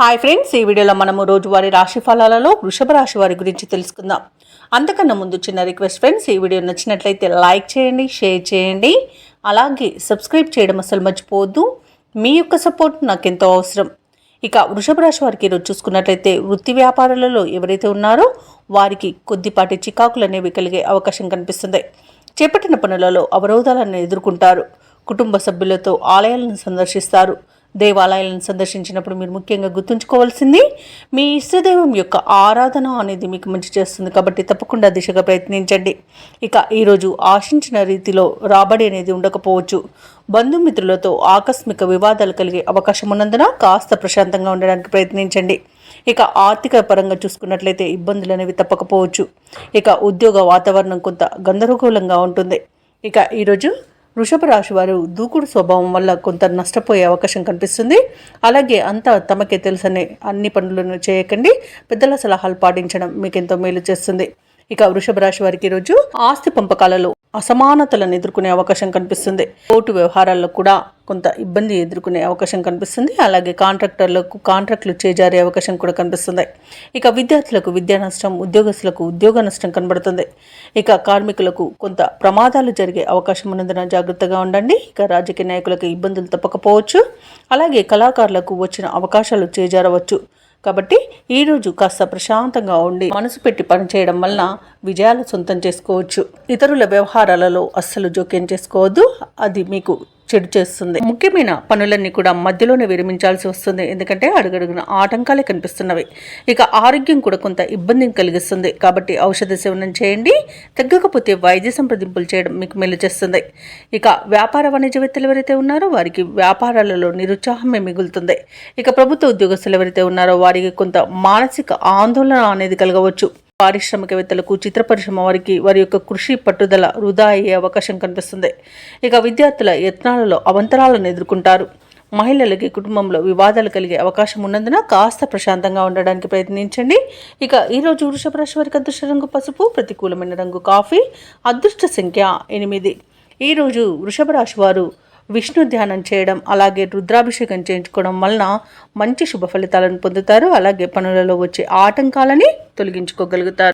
Hi friends, ఈ వీడియోలో మనము రోజువారీ రాశి ఫలాలలో వృషభ రాశి వారి గురించి తెలుసుకుందాం. అంతకన్నా ముందు చిన్న రిక్వెస్ట్ ఫ్రెండ్స్, ఈ వీడియో నచ్చినట్లయితే లైక్ చేయండి, షేర్ చేయండి, అలాగే సబ్స్క్రైబ్ చేయడం అసలు మర్చిపోవద్దు. మీ యొక్క సపోర్ట్ నాకెంతో అవసరం. ఇక వృషభ రాశి వారికి ఈరోజు చూసుకున్నట్లయితే వృత్తి వ్యాపారాలలో ఎవరైతే ఉన్నారో వారికి కొద్దిపాటి చికాకులు అనేవి కలిగే అవకాశం కనిపిస్తుంది. చేపట్టిన పనులలో అవరోధాలను ఎదుర్కొంటారు. కుటుంబ సభ్యులతో ఆలయాలను సందర్శిస్తారు. దేవాలయాలను సందర్శించినప్పుడు మీరు ముఖ్యంగా గుర్తుంచుకోవాల్సింది మీ ఇష్టదైవం యొక్క ఆరాధన అనేది మీకు మంచి చేస్తుంది. కాబట్టి తప్పకుండా దిశగా ప్రయత్నించండి. ఇక ఈరోజు ఆశించిన రీతిలో రాబడి అనేది ఉండకపోవచ్చు. బంధుమిత్రులతో ఆకస్మిక వివాదాలు కలిగే అవకాశం ఉన్నందున కాస్త ప్రశాంతంగా ఉండడానికి ప్రయత్నించండి. ఇక ఆర్థిక పరంగా చూసుకున్నట్లయితే ఇబ్బందులు అనేవి తప్పకపోవచ్చు. ఇక ఉద్యోగ వాతావరణం కొంత గందరగోళంగా ఉంటుంది. ఇక ఈరోజు వృషభ రాశి వారు దూకుడు స్వభావం వల్ల కొంత నష్టపోయే అవకాశం కనిపిస్తుంది. అలాగే అంతా తమకే తెలుసనే అన్ని పనులను చేయకండి. పెద్దల సలహాలు పాటించడం మీకు ఎంతో మేలు చేస్తుంది. ఇక వృషభ రాశి వారికి ఈరోజు ఆస్తి పంపకాలలో అసమానతలను ఎదుర్కొనే అవకాశం కనిపిస్తుంది. కోర్టు వ్యవహారాల్లో కూడా కొంత ఇబ్బంది ఎదుర్కొనే అవకాశం కనిపిస్తుంది. అలాగే కాంట్రాక్టర్లకు కాంట్రాక్టులు చేజారే అవకాశం కూడా కనిపిస్తుంది. ఇక విద్యార్థులకు విద్యా నష్టం, ఉద్యోగస్తులకు ఉద్యోగ నష్టం కనబడుతుంది. ఇక కార్మికులకు కొంత ప్రమాదాలు జరిగే అవకాశం ఉన్నందున జాగ్రత్తగా ఉండండి. ఇక రాజకీయ నాయకులకు ఇబ్బందులు తప్పకపోవచ్చు. అలాగే కళాకారులకు వచ్చిన అవకాశాలు చేజారవచ్చు. కాబట్టి ఈరోజు కాస్త ప్రశాంతంగా ఉండి మనసు పెట్టి పనిచేయడం వలన విజయాలు సొంతం చేసుకోవచ్చు. ఇతరుల వ్యవహారాలలో అస్సలు జోక్యం చేసుకోవద్దు, అది మీకు చెడు చేస్తుంది. ముఖ్యమైన పనులన్నీ కూడా మధ్యలోనే విరమించాల్సి వస్తుంది. ఎందుకంటే అడుగడుగున ఆటంకాలే కనిపిస్తున్నవి. ఇక ఆరోగ్యం కూడా కొంత ఇబ్బందిని కలిగిస్తుంది. కాబట్టి ఔషధ సేవనం చేయండి. తగ్గకపోతే వైద్య సంప్రదింపులు చేయడం మీకు మేలు చేస్తుంది. ఇక వ్యాపార వాణిజ్యవేత్తలు ఎవరైతే ఉన్నారో వారికి వ్యాపారాలలో నిరుత్సాహమే మిగులుతుంది. ఇక ప్రభుత్వ ఉద్యోగస్తులు ఎవరైతే ఉన్నారో వారికి కొంత మానసిక ఆందోళన అనేది కలగవచ్చు. పారిశ్రామికవేత్తలకు, చిత్ర పరిశ్రమ వారికి వారి యొక్క కృషి పట్టుదల వృధా అయ్యే అవకాశం కనిపిస్తుంది. ఇక విద్యార్థుల యత్నాలలో అవంతరాలను ఎదుర్కొంటారు. మహిళలకి కుటుంబంలో వివాదాలు కలిగే అవకాశం ఉన్నందున కాస్త ప్రశాంతంగా ఉండడానికి ప్రయత్నించండి. ఇక ఈరోజు వృషభ రాశి వారికి అదృష్ట రంగు పసుపు, ప్రతికూలమైన రంగు కాఫీ, అదృష్ట సంఖ్య 8. ఈరోజు వృషభ రాశి వారు విష్ణు ధ్యానం చేయడం, అలాగే రుద్రాభిషేకం చేయించుకోవడం వలన మంచి శుభ ఫలితాలను పొందుతారు. అలాగే పనులలో వచ్చే ఆటంకాలని తొలగించుకోగలుగుతారు.